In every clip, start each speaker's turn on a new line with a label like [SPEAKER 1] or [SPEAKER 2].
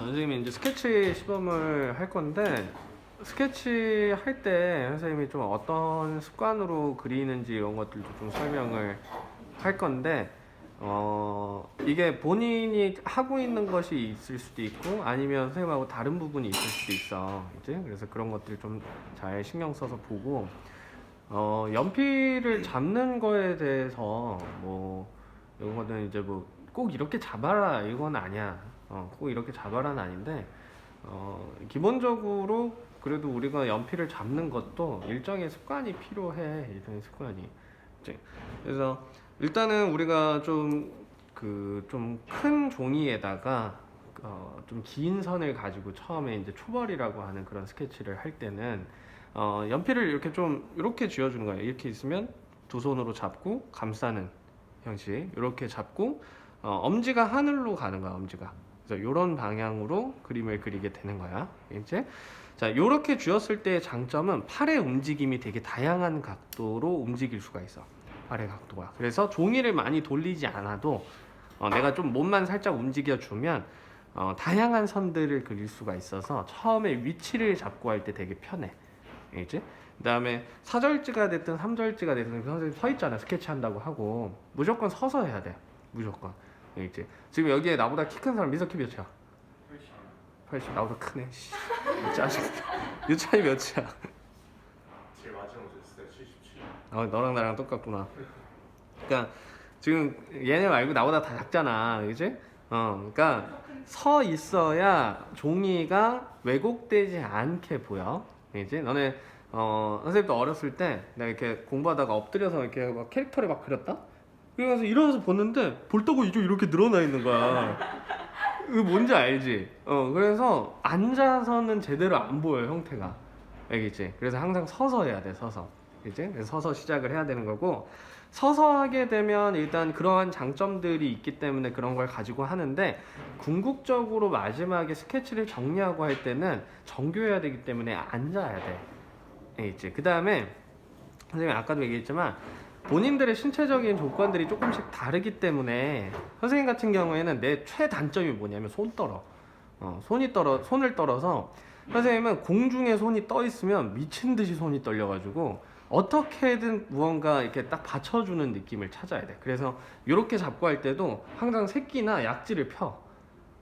[SPEAKER 1] 선생님이 이제 스케치 시범을 할 건데, 스케치 할 때 선생님이 좀 어떤 습관으로 그리는지 이런 것들도 좀 설명을 할 건데, 이게 본인이 하고 있는 것이 있을 수도 있고 아니면 선생님하고 다른 부분이 있을 수도 있어. 이제 그래서 그런 것들 좀 잘 신경 써서 보고, 연필을 잡는 거에 대해서 뭐 이거는 이제 뭐 꼭 이렇게 잡아라 이건 아니야. 꼭 이렇게 잡아라는 아닌데, 기본적으로 그래도 우리가 연필을 잡는 것도 일정의 습관이 필요해. 일정의 습관이. 이제 그래서 일단은 우리가 좀 큰 종이에다가 좀 긴 선을 가지고 처음에 이제 초벌이라고 하는 그런 스케치를 할 때는 연필을 이렇게 좀 이렇게 쥐어주는 거예요. 이렇게 있으면 두 손으로 잡고 감싸는 형식, 이렇게 잡고 엄지가 하늘로 가는 거야. 엄지가. 그래서 이런 방향으로 그림을 그리게 되는 거야. 이제 자, 이렇게 쥐었을 때의 장점은 팔의 움직임이 되게 다양한 각도로 움직일 수가 있어. 팔의 각도가. 그래서 종이를 많이 돌리지 않아도 내가 좀 몸만 살짝 움직여 주면 다양한 선들을 그릴 수가 있어서 처음에 위치를 잡고 할 때 되게 편해. 이제 그다음에 사절지가 됐든 삼절지가 됐든 선생님 서 있잖아. 스케치 한다고 하고 무조건 서서 해야 돼. 무조건. 이제 지금 여기에 나보다 키 큰 사람 미석키 몇이야? 80. 나보다 크네. 짜증. 유찬이 몇이야?
[SPEAKER 2] 제일 마지막으로 쟀을 때 77.
[SPEAKER 1] 너랑 나랑 똑같구나. 그러니까 지금 얘네 말고 나보다 다 작잖아, 그지? 그러니까 서 있어야 종이가 왜곡되지 않게 보여. 이제 너네 선생님도 어렸을 때 내가 이렇게 공부하다가 엎드려서 이렇게 막 캐릭터를 막 그렸다. 그래서 일어나서 봤는데 볼따구 이쪽 이렇게 늘어나 있는 거야. 이거 뭔지 알지? 그래서 앉아서는 제대로 안 보여, 형태가. 알겠지? 그래서 항상 서서 해야 돼, 서서. 이제 그래서 서서 시작을 해야 되는 거고, 서서 하게 되면 일단 그러한 장점들이 있기 때문에 그런 걸 가지고 하는데, 궁극적으로 마지막에 스케치를 정리하고 할 때는 정교해야 되기 때문에 앉아야 돼. 알겠지? 그 다음에 선생님이 아까도 얘기했지만 본인들의 신체적인 조건들이 조금씩 다르기 때문에 선생님 같은 경우에는 내 최단점이 뭐냐면 손 떨어. 손을 떨어서 선생님은 공중에 손이 떠 있으면 미친 듯이 손이 떨려가지고 어떻게든 무언가 이렇게 딱 받쳐주는 느낌을 찾아야 돼. 그래서 이렇게 잡고 할 때도 항상 새끼나 약지를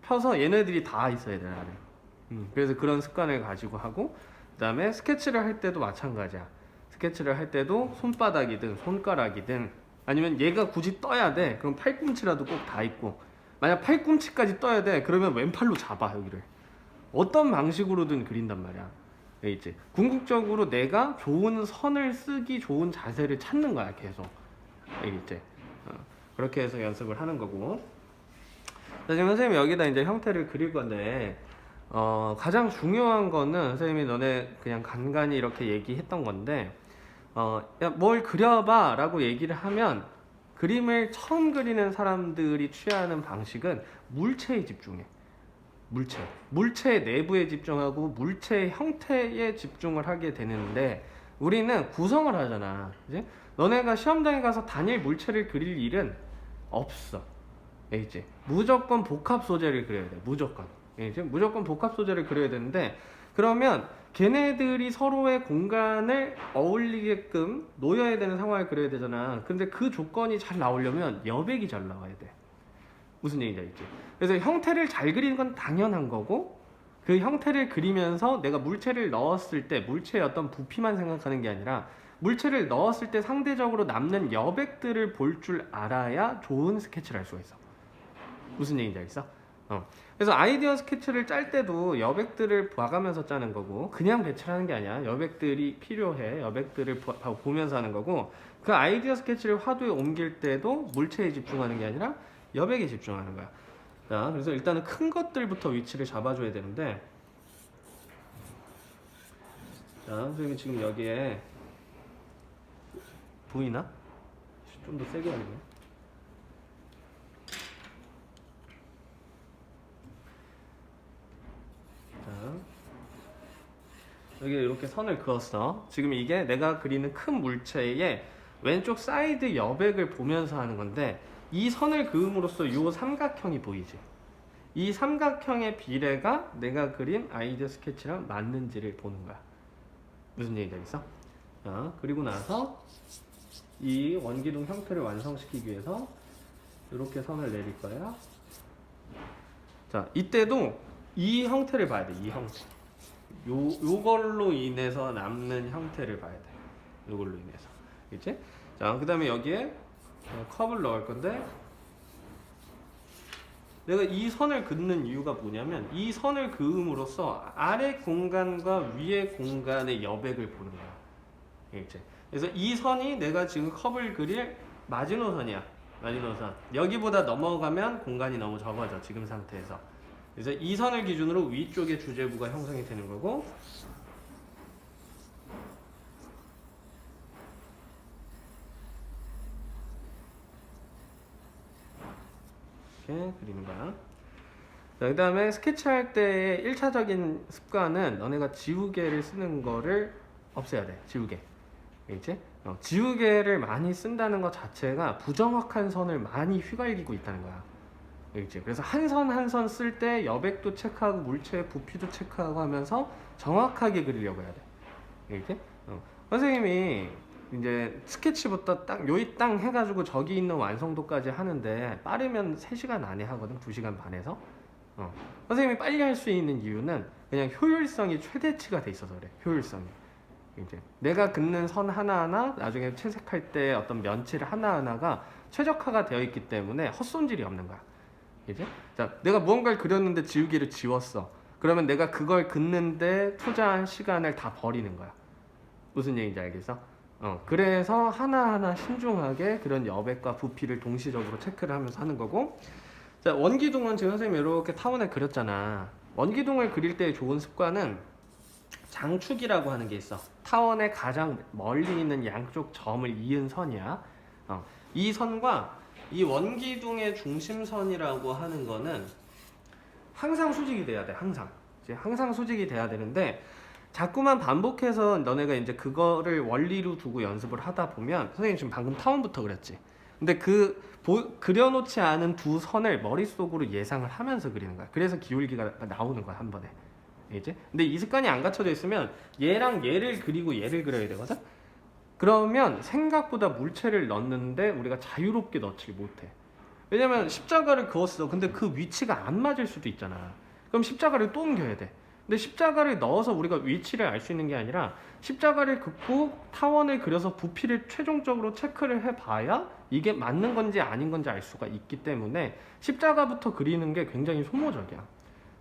[SPEAKER 1] 펴서 얘네들이 다 있어야 돼, 나는. 그래서 그런 습관을 가지고 하고, 그 다음에 스케치를 할 때도 마찬가지야. 스케치를 할 때도 손바닥이든 손가락이든 아니면 얘가 굳이 떠야 돼. 그럼 팔꿈치라도 꼭 다 있고, 만약 팔꿈치까지 떠야 돼. 그러면 왼팔로 잡아, 여기를. 어떤 방식으로든 그린단 말이야. 있지. 궁극적으로 내가 좋은 선을 쓰기 좋은 자세를 찾는 거야, 계속. 있지. 그렇게 해서 연습을 하는 거고. 지금 선생님이 여기다 이제 형태를 그릴 건데, 가장 중요한 거는 선생님이 너네 그냥 간간히 이렇게 얘기했던 건데, 야, 뭘 그려봐 라고 얘기를 하면 그림을 처음 그리는 사람들이 취하는 방식은 물체에 집중해. 물체 내부에 집중하고 물체의 형태에 집중을 하게 되는데, 우리는 구성을 하잖아. 이제 너네가 시험장에 가서 단일 물체를 그릴 일은 없어. 이제 무조건 복합 소재를 그려야 돼. 무조건 복합 소재를 그려야 되는데, 그러면 걔네들이 서로의 공간을 어울리게끔 놓여야 되는 상황을 그려야 되잖아. 근데 그 조건이 잘 나오려면 여백이 잘 나와야 돼. 무슨 얘기인지 알겠지? 그래서 형태를 잘 그리는 건 당연한 거고, 그 형태를 그리면서 내가 물체를 넣었을 때 물체의 어떤 부피만 생각하는 게 아니라 물체를 넣었을 때 상대적으로 남는 여백들을 볼 줄 알아야 좋은 스케치를 할 수가 있어. 무슨 얘기인지 알겠어? 그래서 아이디어 스케치를 짤 때도 여백들을 봐가면서 짜는 거고, 그냥 배치를 하는 게 아니야. 여백들이 필요해. 여백들을 보면서 하는 거고, 그 아이디어 스케치를 화두에 옮길 때도 물체에 집중하는 게 아니라 여백에 집중하는 거야. 자, 그래서 일단은 큰 것들부터 위치를 잡아줘야 되는데, 자, 선생님이 지금 여기에 보이나? 좀 더 세게 하겠네. 여기 이렇게 선을 그었어. 지금 이게 내가 그리는 큰 물체의 왼쪽 사이드 여백을 보면서 하는 건데, 이 선을 그음으로써 이 삼각형이 보이지. 이 삼각형의 비례가 내가 그린 아이디어 스케치랑 맞는지를 보는 거야. 무슨 얘기가 있어? 그리고 나서 이 원기둥 형태를 완성시키기 위해서 이렇게 선을 내릴 거야. 자, 이때도 이 형태를 봐야 돼. 이 형태. 요걸로 인해서 남는 형태를 봐야 돼. 요걸로 인해서. 그치? 자, 그 다음에 여기에 컵을 넣을 건데, 내가 이 선을 긋는 이유가 뭐냐면, 이 선을 그음으로써 아래 공간과 위의 공간의 여백을 보는 거야. 그치? 그래서 이 선이 내가 지금 컵을 그릴 마지노선이야. 마지노선. 여기보다 넘어가면 공간이 너무 적어져. 지금 상태에서. 그래서 이 선을 기준으로 위쪽에 주제부가 형성이 되는 거고, 이렇게 그리는 거야. 자, 그 다음에 스케치할 때의 1차적인 습관은 너네가 지우개를 쓰는 거를 없애야 돼. 지우개. 알겠지? 지우개를 많이 쓴다는 것 자체가 부정확한 선을 많이 휘갈기고 있다는 거야. 알겠지? 그래서 한 선 한 선 쓸 때 여백도 체크하고 물체의 부피도 체크하고 하면서 정확하게 그리려고 해야 돼. 알겠지? 선생님이 이제 스케치부터 딱 요이 땅 해가지고 저기 있는 완성도까지 하는데 빠르면 3시간 안에 하거든. 2시간 반에서. 선생님이 빨리 할 수 있는 이유는 그냥 효율성이 최대치가 돼 있어서 그래. 효율성이. 이제 내가 긋는 선 하나하나 나중에 채색할 때 어떤 면칠 하나하나가 최적화가 되어 있기 때문에 헛손질이 없는 거야. 이제 자, 내가 무언가를 그렸는데 지우개를 지웠어. 그러면 내가 그걸 긋는데 투자한 시간을 다 버리는 거야. 무슨 얘기인지 알겠어? 그래서 하나하나 신중하게 그런 여백과 부피를 동시적으로 체크를 하면서 하는 거고, 자, 원기둥은 지금 선생님이 이렇게 타원에 그렸잖아. 원기둥을 그릴 때 좋은 습관은 장축이라고 하는 게 있어. 타원의 가장 멀리 있는 양쪽 점을 이은 선이야. 이 선과 이 원기둥의 중심선이라고 하는 거는 항상 수직이 돼야 돼. 항상. 이제 항상 수직이 돼야 되는데, 자꾸만 반복해서 너네가 이제 그거를 원리로 두고 연습을 하다 보면, 선생님 지금 방금 타원부터 그렸지. 근데 그려놓지 않은 두 선을 머릿속으로 예상을 하면서 그리는 거야. 그래서 기울기가 나오는 거야, 한 번에. 이제? 근데 이 습관이 안 갖춰져 있으면 얘랑 얘를 그리고 얘를 그려야 되거든? 그러면 생각보다 물체를 넣는데 우리가 자유롭게 넣지 못해. 왜냐면 십자가를 그었어. 근데 그 위치가 안 맞을 수도 있잖아. 그럼 십자가를 또 옮겨야 돼. 근데 십자가를 넣어서 우리가 위치를 알 수 있는 게 아니라 십자가를 긋고 타원을 그려서 부피를 최종적으로 체크를 해봐야 이게 맞는 건지 아닌 건지 알 수가 있기 때문에 십자가부터 그리는 게 굉장히 소모적이야.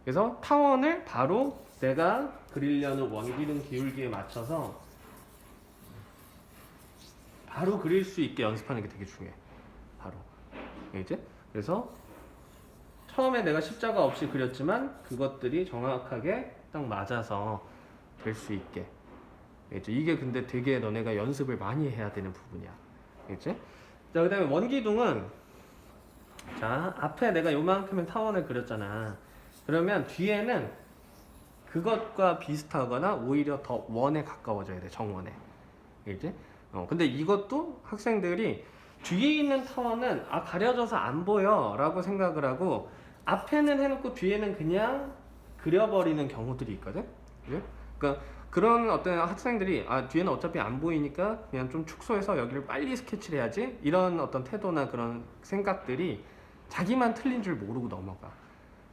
[SPEAKER 1] 그래서 타원을 바로 내가 그리려는 원기둥 기울기에 맞춰서 바로 그릴 수 있게 연습하는 게 되게 중요해. 바로. 이제 그래서 처음에 내가 십자가 없이 그렸지만 그것들이 정확하게 딱 맞아서 될 수 있게. 이게 근데 되게 너네가 연습을 많이 해야 되는 부분이야. 알겠지? 자, 그 다음에 원기둥은, 자, 앞에 내가 요만큼의 타원을 그렸잖아. 그러면 뒤에는 그것과 비슷하거나 오히려 더 원에 가까워져야 돼. 정원에. 알겠지? 근데 이것도 학생들이 뒤에 있는 타원은 가려져서 안 보여 라고 생각을 하고 앞에는 해놓고 뒤에는 그냥 그려버리는 경우들이 있거든. 그러니까 그런 어떤 학생들이 뒤에는 어차피 안 보이니까 그냥 좀 축소해서 여기를 빨리 스케치를 해야지, 이런 어떤 태도나 그런 생각들이 자기만 틀린 줄 모르고 넘어가.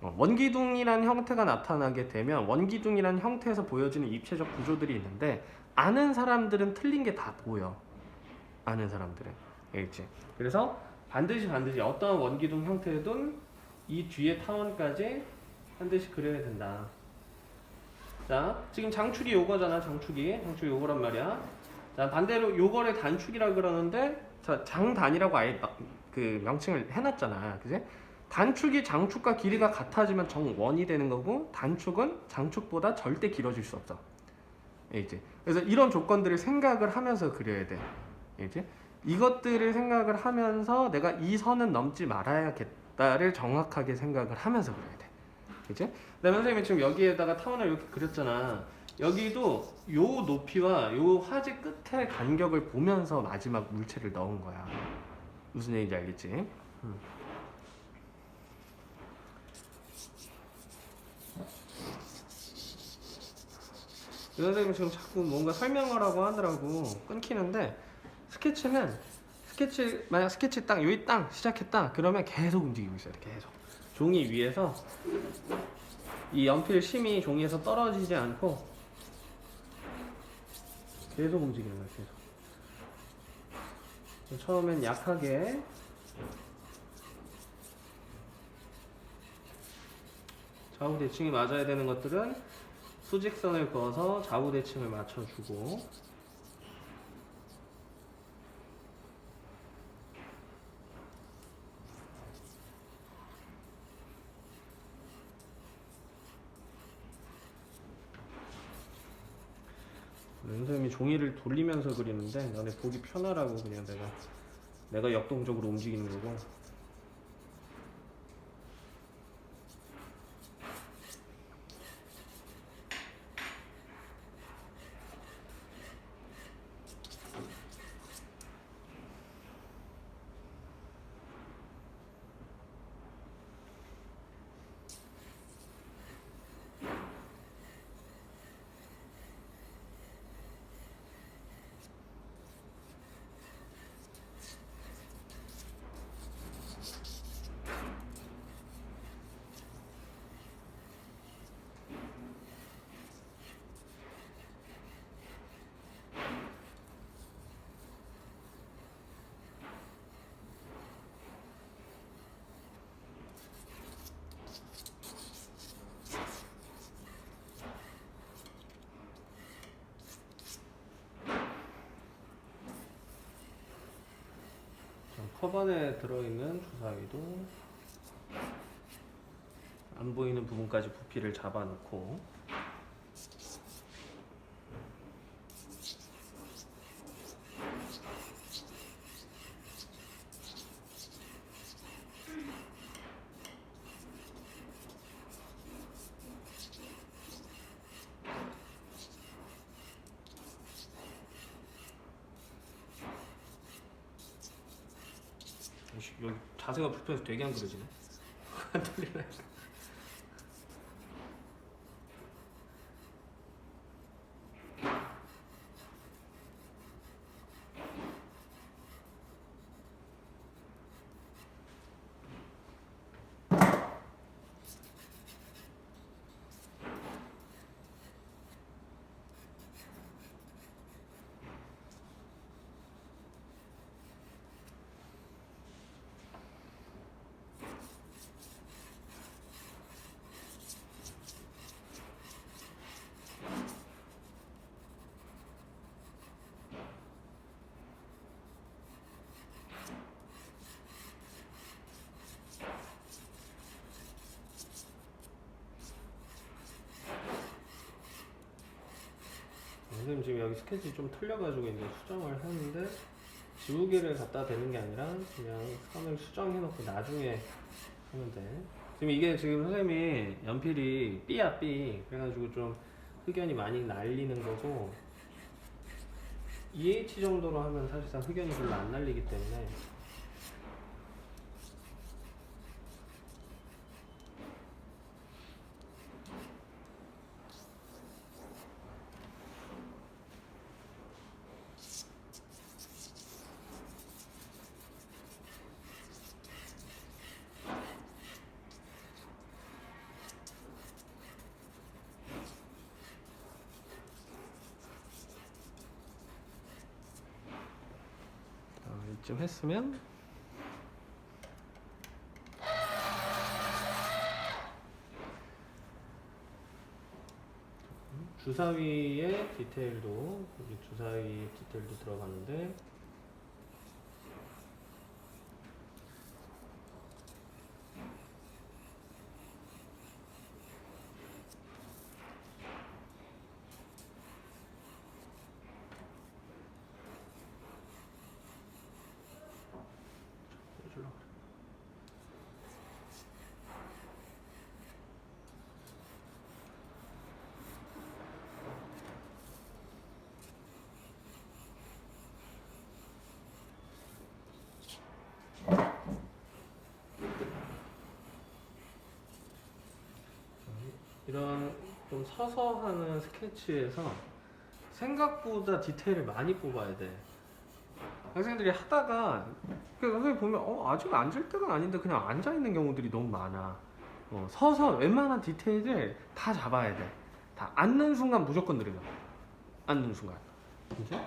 [SPEAKER 1] 원기둥이라는 형태가 나타나게 되면 원기둥이라는 형태에서 보여지는 입체적 구조들이 있는데 아는 사람들은 틀린 게 다 보여. 아는 사람들은. 알겠지? 그래서 반드시 어떤 원기둥 형태든 이 뒤에 타원까지 반드시 그려야 된다. 자, 지금 장축이 요거잖아. 장축이 요거란 말이야. 자, 반대로 요거를 단축이라고 그러는데, 자, 장단이라고 아예 그 명칭을 해놨잖아. 그지? 단축이 장축과 길이가 같아지면 정원이 되는 거고, 단축은 장축보다 절대 길어질 수 없어. 알겠지? 그래서 이런 조건들을 생각을 하면서 그려야 돼. 알겠지? 이것들을 생각을 하면서 내가 이 선은 넘지 말아야겠다를 정확하게 생각을 하면서 그려야 돼. 그치? 그다음에 선생님이 지금 여기에다가 타원을 이렇게 그렸잖아. 여기도 요 높이와 요 화지 끝의 간격을 보면서 마지막 물체를 넣은 거야. 무슨 얘기인지 알겠지? 선생님 지금 자꾸 뭔가 설명하라고 하더라고. 끊기는데 스케치 만약 스케치 딱 여기 딱 시작했다 그러면 계속 움직이고 있어야 돼. 계속 종이 위에서 이 연필 심이 종이에서 떨어지지 않고 계속 움직이는 거야. 계속. 처음엔 약하게 좌우 대칭이 맞아야 되는 것들은 수직선을 그어서 좌우 대칭을 맞춰주고, 선생님이 종이를 돌리면서 그리는데 너네 보기 편하라고 그냥 내가 역동적으로 움직이는 거고. 컵안에 들어있는 주사위도 안 보이는 부분까지 부피를 잡아놓고, 여기 자세가 불편해서 되게 안 그려지네. 안 돌리네. 선생님 지금 여기 스케치 좀 틀려가지고 이제 수정을 했는데, 지우개를 갖다 대는 게 아니라 그냥 선을 수정해놓고 나중에 하면 돼. 지금 이게 지금 선생님이 연필이 B야 B, 그래가지고 좀 흑연이 많이 날리는 거고, EH 정도로 하면 사실상 흑연이 별로 안 날리기 때문에. 이쯤 했으면 주사위의 디테일도, 여기 주사위 디테일도 들어가는데, 이런 좀 서서 하는 스케치에서 생각보다 디테일을 많이 뽑아야 돼. 학생들이 하다가 선생님 보면 아직 앉을 때가 아닌데 그냥 앉아 있는 경우들이 너무 많아. 서서 웬만한 디테일을 다 잡아야 돼. 다 앉는 순간 무조건 느려. 앉는 순간. 이제?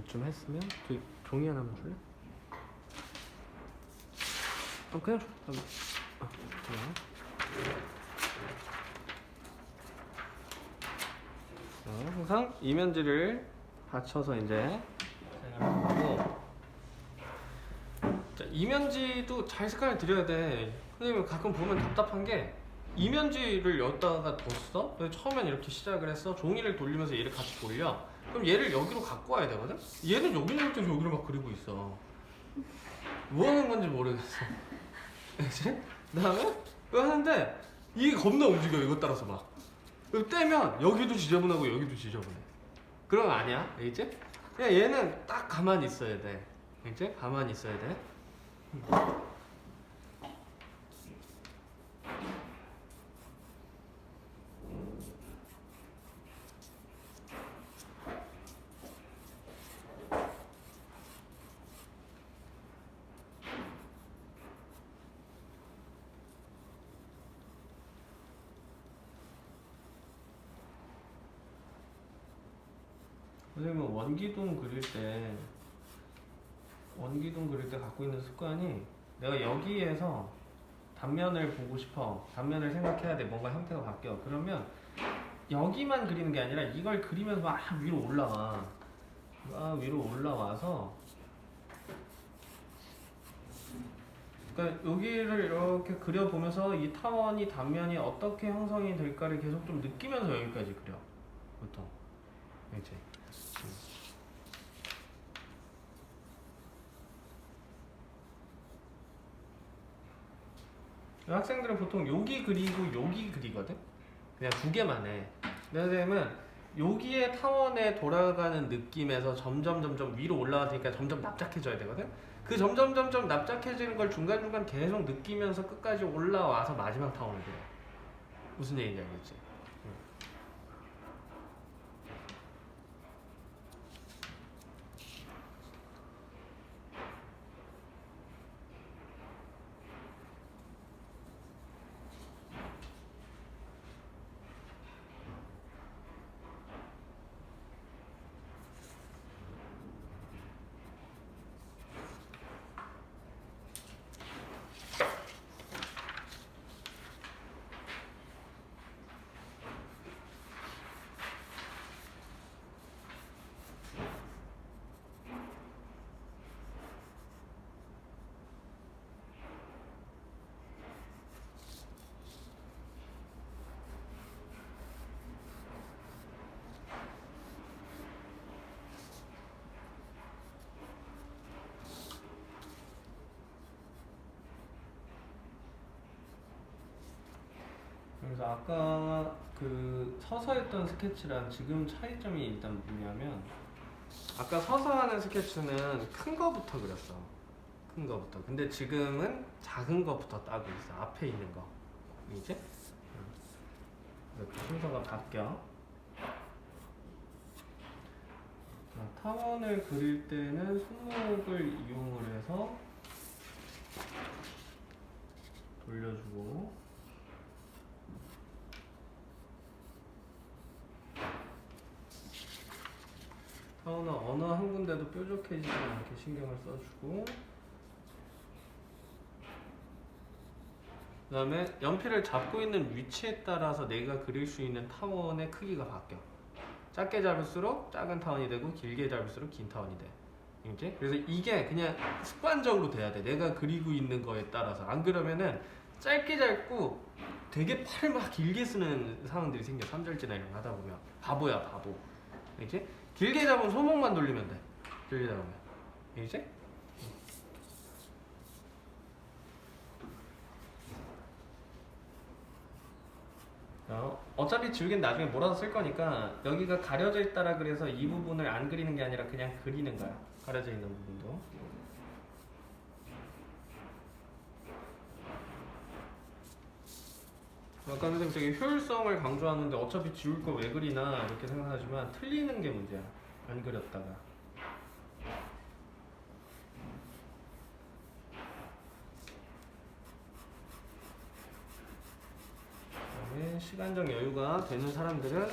[SPEAKER 1] 좀 했으면 종이 하나만 줄래? 그냥 줘. 항상 이면지를 받쳐서 이제 생각을 하고, 자, 이면지도 잘 습관을 들여야 돼. 선생님 가끔 보면 답답한 게 이면지를 여기다가 뒀어? 처음엔 이렇게 시작을 했어. 종이를 돌리면서 얘를 같이 돌려. 그럼 얘를 여기로 갖고 와야 되거든? 얘는 여기로 좀 여기로 막 그리고 있어. 뭐 하는 건지 모르겠어. 그치? 그 다음에 이거 하는데 이게 겁나 움직여. 이거 따라서 막 떼면 여기도 지저분하고 여기도 지저분해. 그런 거 아니야. 이제? 그냥 얘는 딱 가만히 있어야 돼. 이제? 가만히 있어야 돼. 선생님은 원기둥 그릴 때 갖고 있는 습관이, 내가 여기에서 단면을 보고 싶어. 단면을 생각해야 돼. 뭔가 형태가 바뀌어. 그러면 여기만 그리는 게 아니라 이걸 그리면서 막 위로 올라와. 막 위로 올라와서, 그러니까 여기를 이렇게 그려보면서 이 타원이 단면이 어떻게 형성이 될까를 계속 좀 느끼면서 여기까지 그려. 보통. 이제. 학생들은 보통 여기 그리고 여기 그리거든? 그냥 두 개만 해. 선생님은 여기에 타원에 돌아가는 느낌에서 점점 위로 올라가니까 점점 납작해져야 되거든? 그 점점 납작해지는 걸 중간중간 계속 느끼면서 끝까지 올라와서 마지막 타원을 그려. 무슨 얘기인지 알겠지? 그래서 아까 그 서서 했던 스케치랑 지금 차이점이 일단 뭐냐면, 아까 서서 하는 스케치는 큰 거부터 그렸어. 큰 거부터. 근데 지금은 작은 거부터 따고 있어. 앞에 있는 거. 이제? 이렇게 순서가 바뀌어. 타원을 그릴 때는 손목을 이용을 해서 돌려주고, 타원은 어느 한 군데도 뾰족해지지 않게 신경을 써주고, 그 다음에 연필을 잡고 있는 위치에 따라서 내가 그릴 수 있는 타원의 크기가 바뀌어. 작게 잡을수록 작은 타원이 되고 길게 잡을수록 긴 타원이 돼. 이제 그래서 이게 그냥 습관적으로 돼야 돼. 내가 그리고 있는 거에 따라서. 안 그러면은 짧게 잡고 되게 팔을 막 길게 쓰는 상황들이 생겨. 삼절지나 이런 거 하다 보면 바보야 바보. 이제 길게 잡으면 손목만 돌리면 돼. 길게 잡으면 이제 어차피 지우개는 나중에 몰아서 쓸 거니까 여기가 가려져 있다라 그래서 이 부분을 안 그리는 게 아니라 그냥 그리는 거야. 가려져 있는 부분도. 아까 선생님 되게 효율성을 강조하는데 어차피 지울 거 왜 그리나 이렇게 생각하지만 틀리는 게 문제야. 안 그렸다가. 그다음에 시간적 여유가 되는 사람들은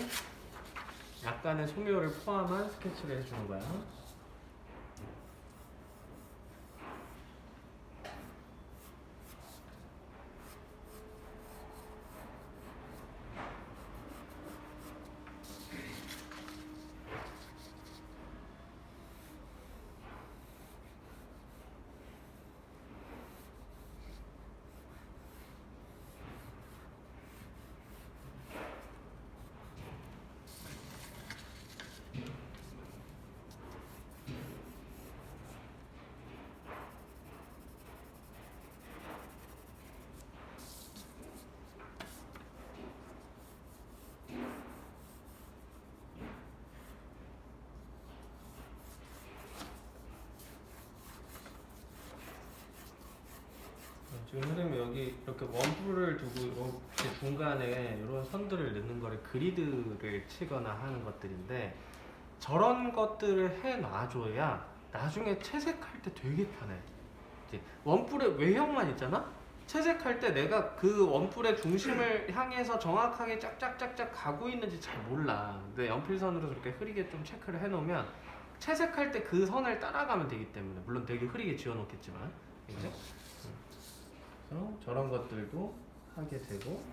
[SPEAKER 1] 약간의 소묘를 포함한 스케치를 해주는 거야. 지금 선생님 여기 이렇게 원뿔을 두고 이렇게 중간에 이런 선들을 넣는 거를 그리드를 치거나 하는 것들인데 저런 것들을 해 놔줘야 나중에 채색할 때 되게 편해. 이제 원뿔의 외형만 있잖아? 채색할 때 내가 그 원뿔의 중심을 향해서 정확하게 짝짝짝짝 가고 있는지 잘 몰라. 근데 연필선으로 저렇게 흐리게 좀 체크를 해놓으면 채색할 때 그 선을 따라가면 되기 때문에 물론 되게 흐리게 지어놓겠지만 이제 그래서 저런 것들도 하게 되고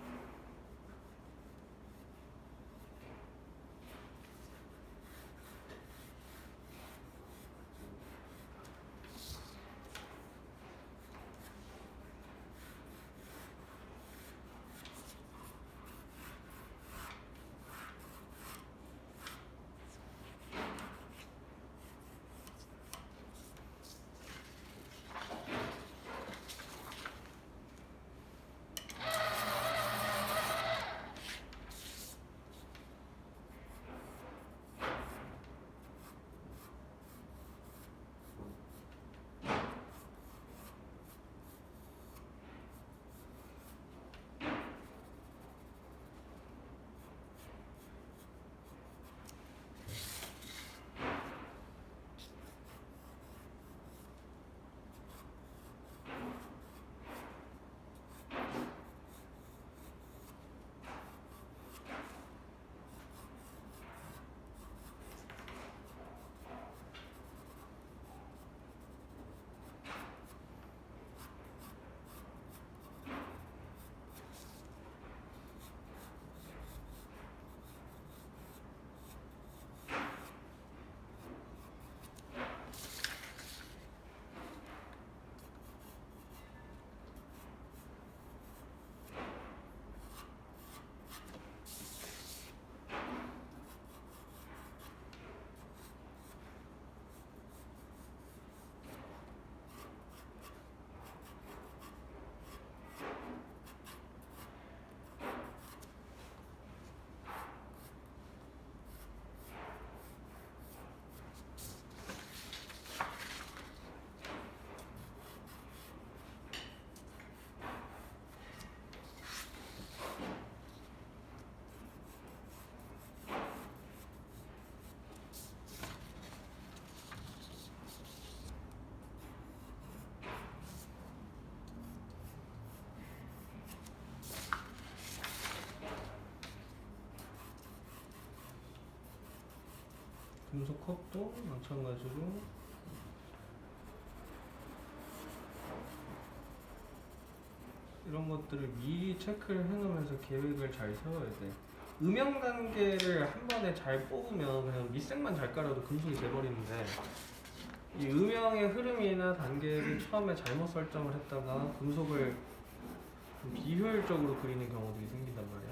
[SPEAKER 1] 금속 컵도 마찬가지로 이런 것들을 미리 체크를 해놓으면서 계획을 잘 세워야 돼. 음영 단계를 한 번에 잘 뽑으면 그냥 밑색만 잘 깔아도 금속이 돼버리는데 이 음영의 흐름이나 단계를 처음에 잘못 설정을 했다가 금속을 좀 비효율적으로 그리는 경우들이 생긴단 말이야.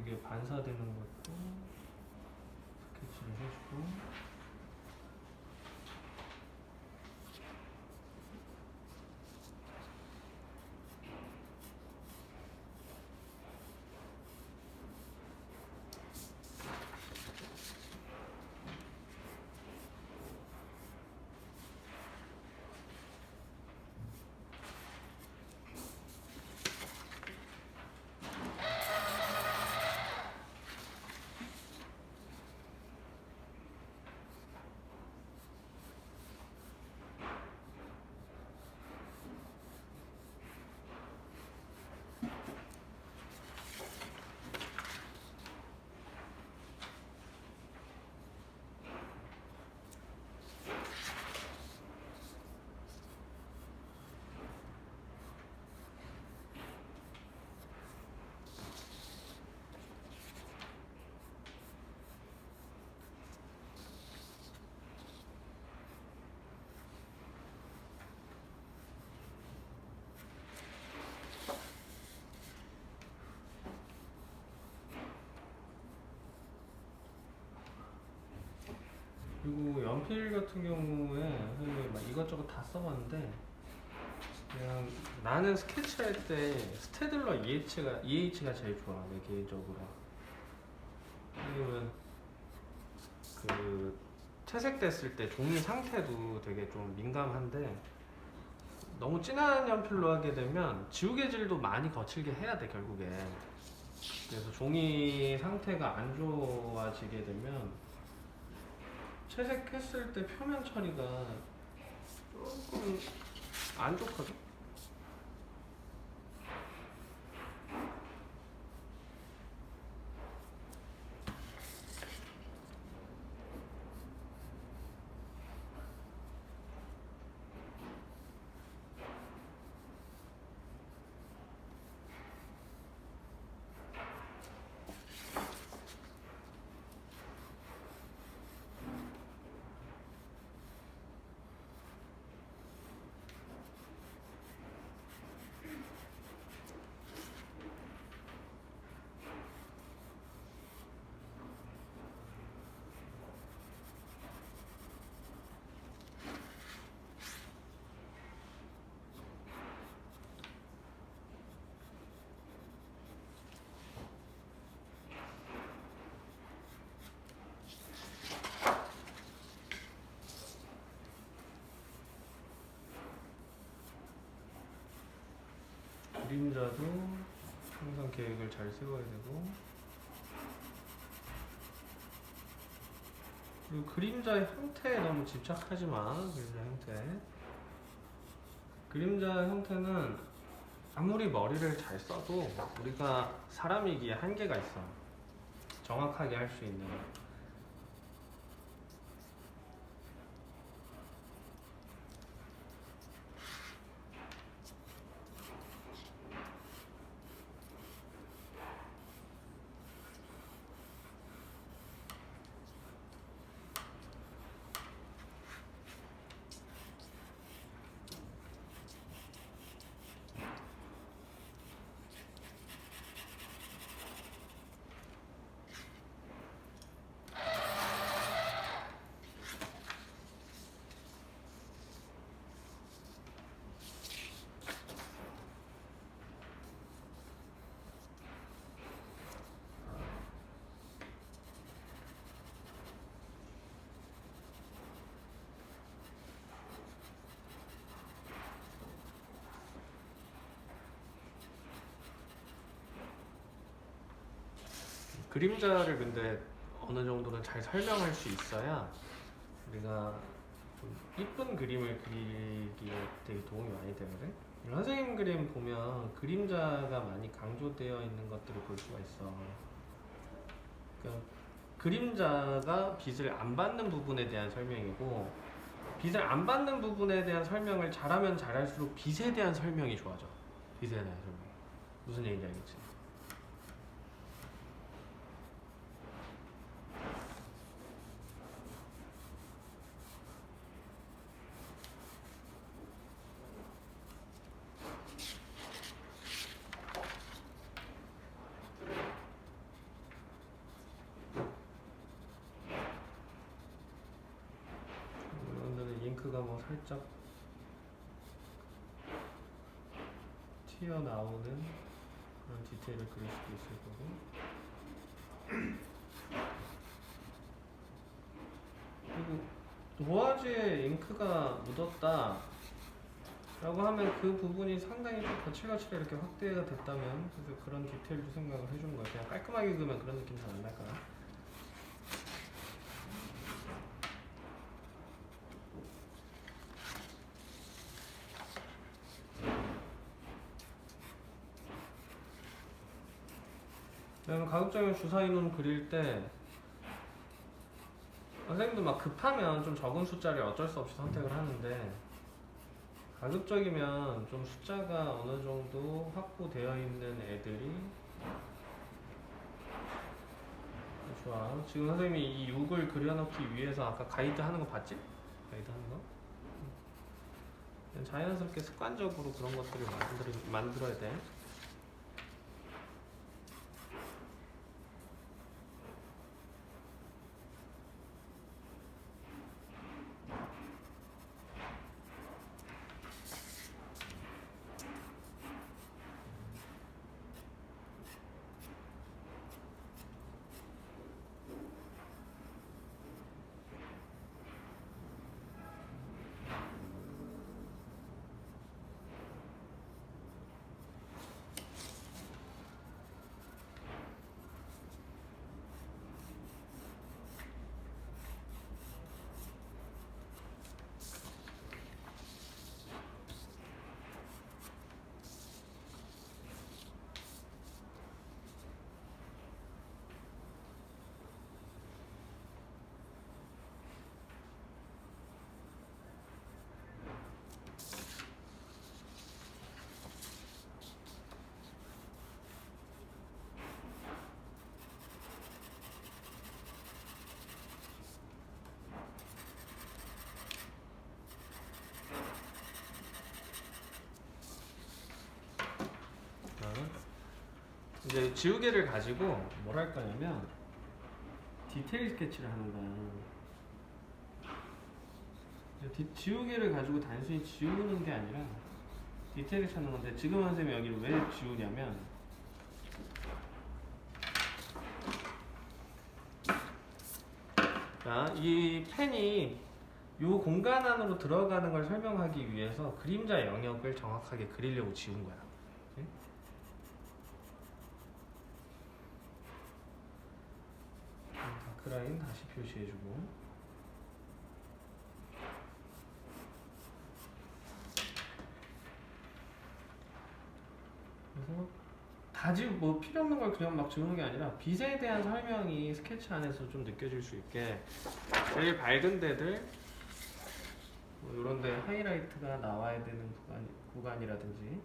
[SPEAKER 1] 이게 반사되는 것도 스케치를 해주고 그리고 연필 같은 경우에 사실 막 이것저것 다 써봤는데 그냥 나는 스케치할 때 스테들러 EH가 제일 좋아 내 개인적으로. 왜냐면 그 채색됐을 때 종이 상태도 되게 좀 민감한데 너무 진한 연필로 하게 되면 지우개질도 많이 거칠게 해야 돼 결국에. 그래서 종이 상태가 안 좋아지게 되면 채색했을 때 표면 처리가 조금 안 좋거든. 그림자도 항상 계획을 잘 세워야 되고, 그리고 그림자의 형태에 너무 집착하지 마. 그림자 형태. 그림자 형태는 아무리 머리를 잘 써도 우리가 사람이기에 한계가 있어. 정확하게 할 수 있는. 그림자를 근데 어느 정도는 잘 설명할 수 있어야 우리가 좀 이쁜 그림을 그리기에 되게 도움이 많이 되거든. 선생님 그림 보면 그림자가 많이 강조되어 있는 것들을 볼 수가 있어. 그러니까 그림자가 빛을 안 받는 부분에 대한 설명이고, 빛을 안 받는 부분에 대한 설명을 잘하면 잘할수록 빛에 대한 설명이 좋아져. 빛에 대한 설명. 무슨 얘기인지 알겠지? 이거는 잉크가 뭐 살짝 튀어나오는 그런 디테일을 그릴 수도 있을 거고. 그리고 도화지에 잉크가 묻었다 라고 하면 그 부분이 상당히 좀 거칠거칠하게 이렇게 확대가 됐다면, 그래서 그런 디테일도 생각을 해주는 거야. 그냥 깔끔하게 그으면 그런 느낌 잘 안 날 거야. 그다음에 가급적이면 주사위는 그릴 때 선생님도 막 급하면 좀 적은 숫자를 어쩔 수 없이 선택을 하는데, 가급적이면 좀 숫자가 어느 정도 확보되어 있는 애들이 좋아. 지금 선생님이 이 6을 그려놓기 위해서 아까 가이드 하는 거 봤지? 가이드 하는 거? 그냥 자연스럽게 습관적으로 그런 것들을 만들어야 돼. 이제 지우개를 가지고 뭘 할 거냐면 디테일 스케치를 하는 거야. 지우개를 가지고 단순히 지우는 게 아니라 디테일을 찾는 건데, 지금 선생님이 여기를 왜 지우냐면, 자, 이 펜이 요 공간 안으로 들어가는 걸 설명하기 위해서 그림자 영역을 정확하게 그리려고 지운 거야. 이렇게. 다크라인 다시 표시해주고. 그래서 다짐 뭐 필요 없는 걸 그냥 막 지우는 게 아니라 빛에 대한 설명이 스케치 안에서 좀 느껴질 수 있게 제일 밝은 데들 뭐 이런 데 하이라이트가 나와야 되는 구간이라든지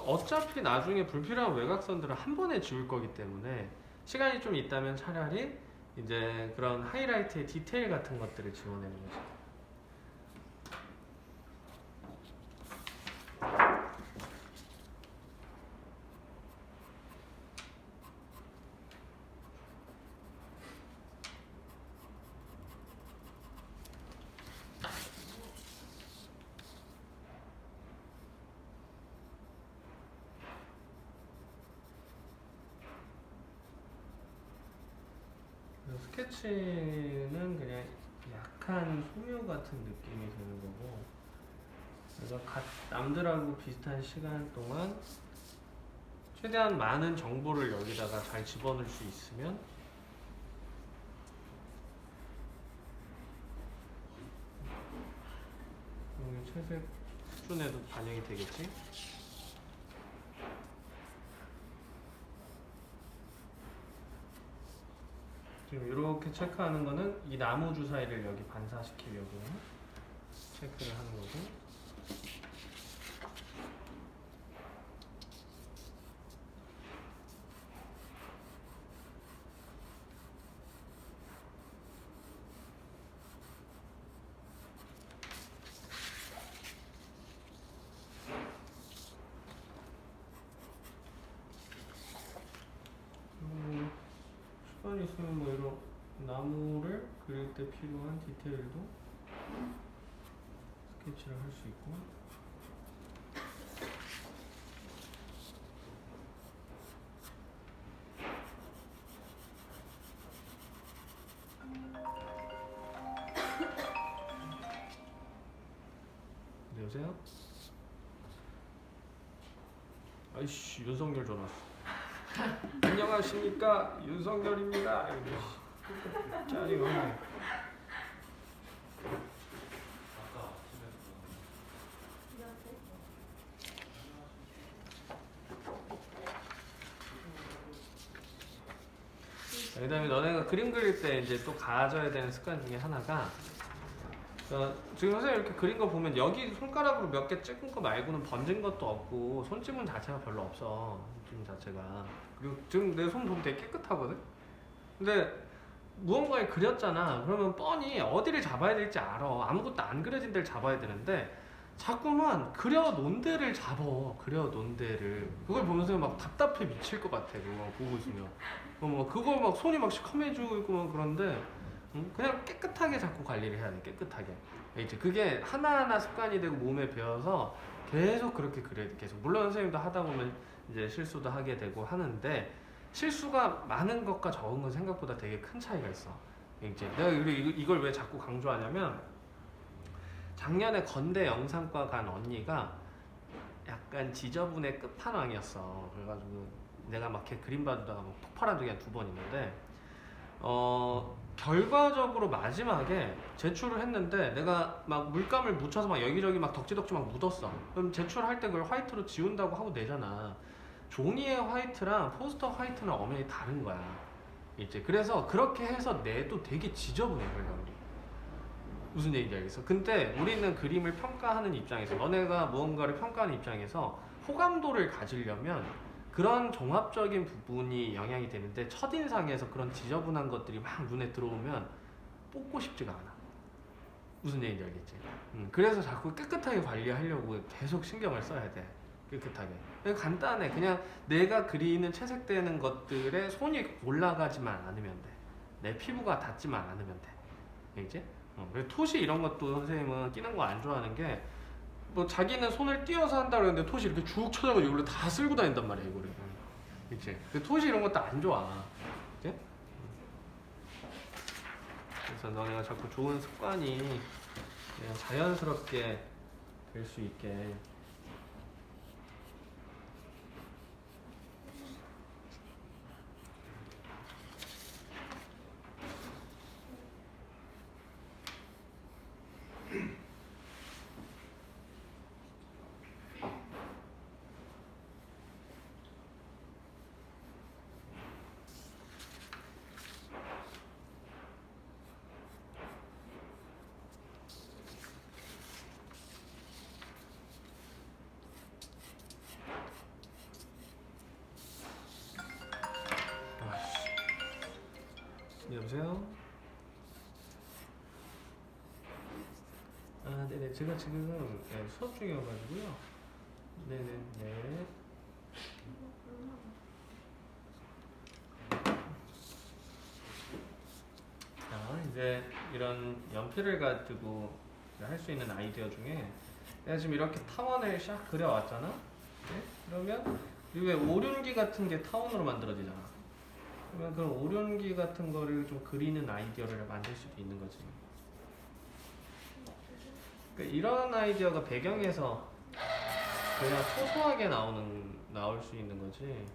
[SPEAKER 1] 어차피 나중에 불필요한 외곽선들을 한 번에 지울 거기 때문에 시간이 좀 있다면 차라리 이제 그런 하이라이트의 디테일 같은 것들을 지워내는 거죠. 스케치는 그냥 약한 소묘 같은 느낌이 드는 거고, 그래서 남들하고 비슷한 시간 동안 최대한 많은 정보를 여기다가 잘 집어넣을 수 있으면 여기 채색 수준에도 반영이 되겠지? 지금 이렇게 체크하는 거는 이 나무 주사위를 여기 반사시키려고 체크를 하는 거고, 시간이 있으면 뭐 이런 나무를 그릴 때 필요한 디테일도 스케치를 할 수 있고, 네, 여보세요? 아이씨, 윤석열 전화 왔어. 안녕하십니까, 윤석열입니다. 짜리가 그다음에 너네가 그림 그릴 때 이제 또 가져야 되는 습관 중에 하나가, 지금 선생님 이렇게 그린 거 보면 여기 손가락으로 몇 개 찍은 거 말고는 번진 것도 없고 손짓문 자체가 별로 없어. 손짓문 자체가. 그리고 지금 내 손 보면 되게 깨끗하거든? 근데 무언가를 그렸잖아. 그러면 뻔히 어디를 잡아야 될지 알아. 아무것도 안 그려진 데를 잡아야 되는데 자꾸만 그려놓은 데를 잡어. 그려놓은 데를. 그걸 보면서 막 답답해 미칠 것 같아. 그거 보고 있으면. 뭐 그걸 막 손이 막 시커매지고 있고 막 그런데, 그냥 깨끗하게 자꾸 관리를 해야 돼. 깨끗하게. 이제 그게 하나하나 습관이 되고 몸에 배어서 계속 그렇게 그려야 돼. 계속. 물론 선생님도 하다 보면 이제 실수도 하게 되고 하는데, 실수가 많은 것과 적은 건 생각보다 되게 큰 차이가 있어. 이제 내가 이걸 왜 자꾸 강조하냐면, 작년에 건대 영상과 간 언니가 약간 지저분의 끝판왕이었어. 그래가지고 내가 막 걔 그림 봐주다가 막 폭발한 적이 한 2번 있는데, 결과적으로 마지막에 제출을 했는데 내가 막 물감을 묻혀서 막 여기저기 막 덕지덕지 막 묻었어. 그럼 제출할 때 그걸 화이트로 지운다고 하고 내잖아. 종이의 화이트랑 포스터 화이트는 엄연히 다른 거야. 이제 그래서 그렇게 해서 내도 되게 지저분해 결과물이. 무슨 얘기인지 알겠어? 근데 우리는 그림을 평가하는 입장에서, 너네가 무언가를 평가하는 입장에서 호감도를 가지려면 그런 종합적인 부분이 영향이 되는데, 첫인상에서 그런 지저분한 것들이 막 눈에 들어오면 뽑고 싶지가 않아. 무슨 얘기인지 알겠지? 그래서 자꾸 깨끗하게 관리하려고 계속 신경을 써야 돼. 깨끗하게. 그냥 간단해. 그냥 내가 그리는 채색되는 것들에 손이 올라가지만 않으면 돼. 내 피부가 닿지만 않으면 돼. 알겠지? 그리고 토시 이런 것도 선생님은 끼는 거 안 좋아하는 게, 뭐 자기는 손을 띄어서 한다 그러는데 톳이 이렇게 쭉 쳐져가지고 이걸로 다 쓸고 다닌단 말이야 이거를. 그치? 근데 톳이 이런 것도 안 좋아. 그치? 그래서 너네가 자꾸 좋은 습관이 그냥 자연스럽게 될 수 있게. 여보세요? 아, 네네. 제가 지금 수업 중이어가지고요. 네네네. 자, 이제 이런 연필을 가지고 할 수 있는 아이디어 중에 내가 지금 이렇게 타원을 샥 그려왔잖아? 네? 그러면 이게 오륜기 같은 게 타원으로 만들어지잖아. 그러면 그런 오륜기 같은 거를 좀 그리는 아이디어를 만들 수도 있는 거지. 그러니까 이런 아이디어가 배경에서 그냥 소소하게 나올 수 있는 거지.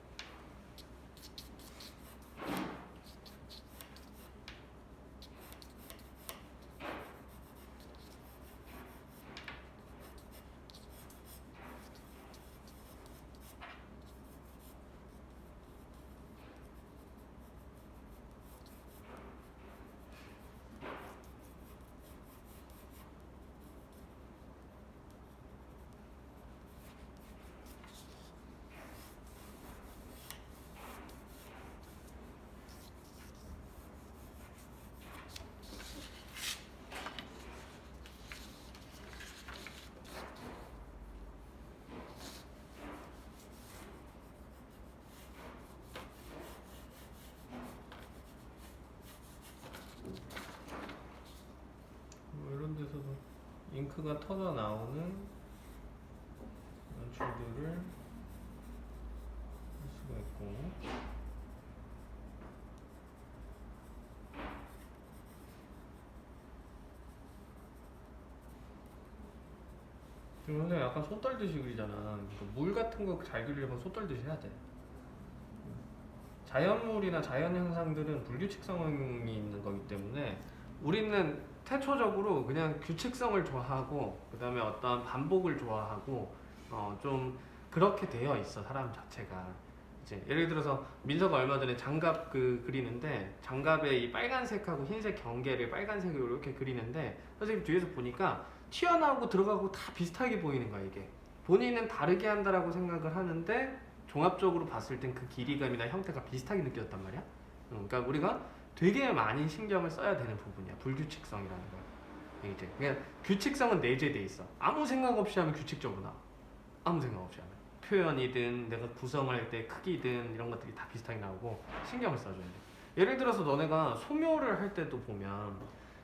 [SPEAKER 1] 뭐 이런 데서도 잉크가 터져 나오는 연출들을 할 수가 있고. 지금 선생님 약간 소 떨듯이 그리잖아. 그러니까 물 같은 거 잘 그리려면 소 떨듯이 해야 돼. 자연물이나 자연현상들은 불규칙성이 있는 거기 때문에 우리는 태초적으로 그냥 규칙성을 좋아하고 그 다음에 어떤 반복을 좋아하고 좀 그렇게 되어 있어 사람 자체가. 이제 예를 들어서 민서가 얼마 전에 장갑 그리는데 장갑에 이 빨간색하고 흰색 경계를 빨간색으로 이렇게 그리는데 선생님 뒤에서 보니까 튀어나오고 들어가고 다 비슷하게 보이는 거야 이게. 본인은 다르게 한다라고 생각을 하는데 종합적으로 봤을 땐 그 길이감이나 형태가 비슷하게 느껴졌단 말이야. 그러니까 우리가 되게 많이 신경을 써야 되는 부분이야. 불규칙성이라는 거. 이제 그냥 규칙성은 내재돼 있어. 아무 생각 없이 하면 규칙적으로 나와. 아무 생각 없이 하면. 표현이든 내가 구성할 때 크기든 이런 것들이 다 비슷하게 나오고 신경을 써줘야 돼. 예를 들어서 너네가 소묘를 할 때도 보면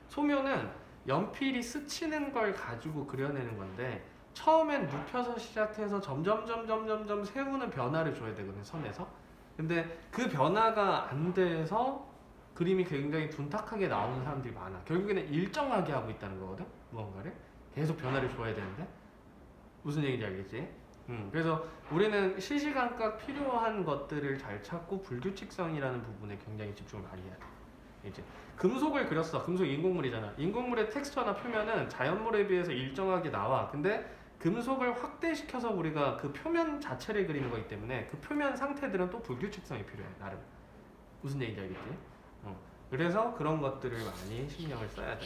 [SPEAKER 1] 소묘는 연필이 스치는 걸 가지고 그려내는 건데 처음엔 눕혀서 시작해서 점점 세우는 변화를 줘야 되거든 선에서. 근데 그 변화가 안 돼서 그림이 굉장히 둔탁하게 나오는 사람들이 많아. 결국에는 일정하게 하고 있다는 거거든 무언가를. 계속 변화를 줘야 되는데 무슨 얘기인지 알겠지? 그래서 우리는 실시간각 필요한 것들을 잘 찾고 불규칙성이라는 부분에 굉장히 집중을 많이 해야 돼. 이제 금속을 그렸어. 금속 인공물이잖아. 인공물의 텍스처나 표면은 자연물에 비해서 일정하게 나와. 근데 금속을 확대시켜서 우리가 그 표면 자체를 그리는 거기 때문에 그 표면 상태들은 또 불규칙성이 필요해. 나름. 무슨 얘기인지 알겠지? 그래서 그런 것들을 많이 신경을 써야 돼.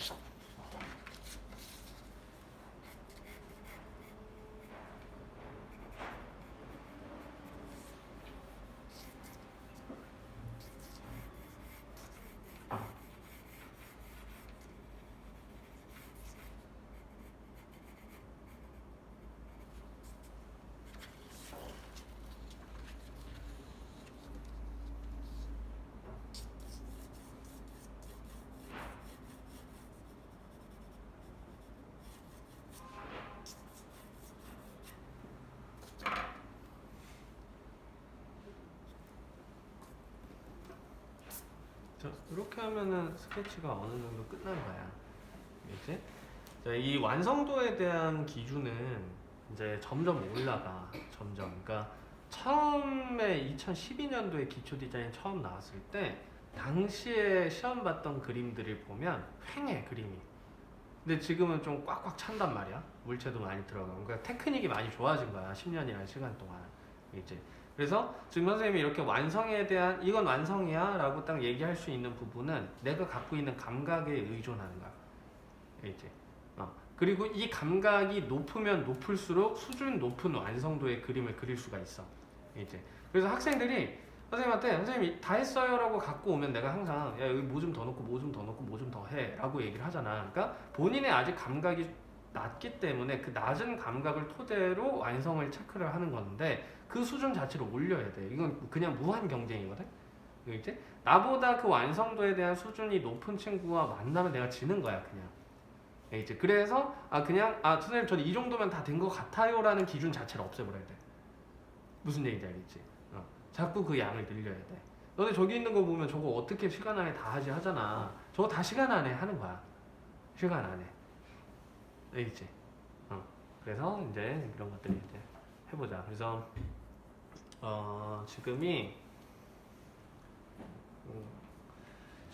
[SPEAKER 1] 자, 이렇게 하면은 스케치가 어느 정도 끝난 거야. 이제 자, 이 완성도에 대한 기준은 이제 점점 올라가. 점점. 그러니까 처음에 2012년도에 기초 디자인 처음 나왔을 때 당시에 시험 봤던 그림들을 보면 휑해 그림이. 근데 지금은 좀 꽉꽉 찬단 말이야. 물체도 많이 들어가고. 그러니까 테크닉이 많이 좋아진 거야. 10년이라는 시간 동안. 이제. 그래서 지금 선생님이 이렇게 완성에 대한 이건 완성이야 라고 딱 얘기할 수 있는 부분은 내가 갖고 있는 감각에 의존하는 거야. 이제. 그리고 이 감각이 높으면 높을수록 수준 높은 완성도의 그림을 그릴 수가 있어. 이제. 그래서 학생들이 선생님한테 선생님이 다 했어요 라고 갖고 오면 내가 항상 야 여기 뭐 좀 더 넣고 뭐 좀 더 넣고 뭐 좀 더 해 라고 얘기를 하잖아. 그러니까 본인의 아직 감각이 낮기 때문에 그 낮은 감각을 토대로 완성을 체크를 하는 건데 그 수준 자체를 올려야 돼. 이건 그냥 무한 경쟁이거든. 이제 나보다 그 완성도에 대한 수준이 높은 친구와 만나면 내가 지는 거야 그냥. 이제 그래서 그냥 선생님 저는 이 정도면 다 된 것 같아요라는 기준 자체를 없애버려야 돼. 무슨 얘기인지 알겠지? 자꾸 그 양을 늘려야 돼. 너네 저기 있는 거 보면 저거 어떻게 시간 안에 다 하지 하잖아. 저거 다 시간 안에 하는 거야. 시간 안에. 알겠지? 그래서 이제 이런 것들을 이제 해보자. 그래서 지금이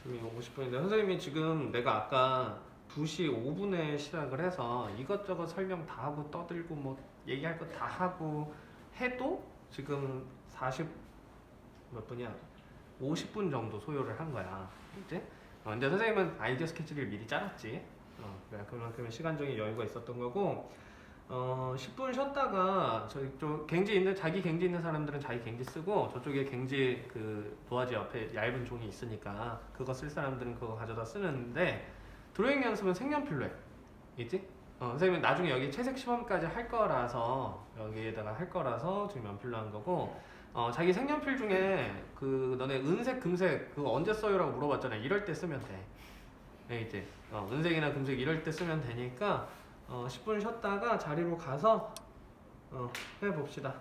[SPEAKER 1] 50분인데 선생님이 지금 내가 아까 2시 5분에 시작을 해서 이것저것 설명 다 하고 떠들고 뭐 얘기할 거 다 하고 해도 지금 40 몇 분이야? 50분 정도 소요를 한 거야. 이제? 근데 선생님은 아이디어 스케치를 미리 짜놨지. 그래, 그만큼 시간적인 여유가 있었던 거고 10분 쉬었다가 저쪽 갱지 있는 자기 갱지 있는 사람들은 자기 갱지 쓰고 저쪽에 갱지 그 도화지 옆에 얇은 종이 있으니까 그거 쓸 사람들은 그거 가져다 쓰는데 드로잉 연습은 색연필로 해. 있지? 선생님은 나중에 여기 채색 시험까지 할 거라서 여기에다가 할 거라서 지금 연필로 한 거고 자기 색연필 중에 그 너네 은색 금색 그거 언제 써요라고 물어봤잖아. 이럴 때 쓰면 돼. 네, 이제 은색이나 금색 이럴 때 쓰면 되니까 10분 쉬었다가 자리로 가서 해봅시다.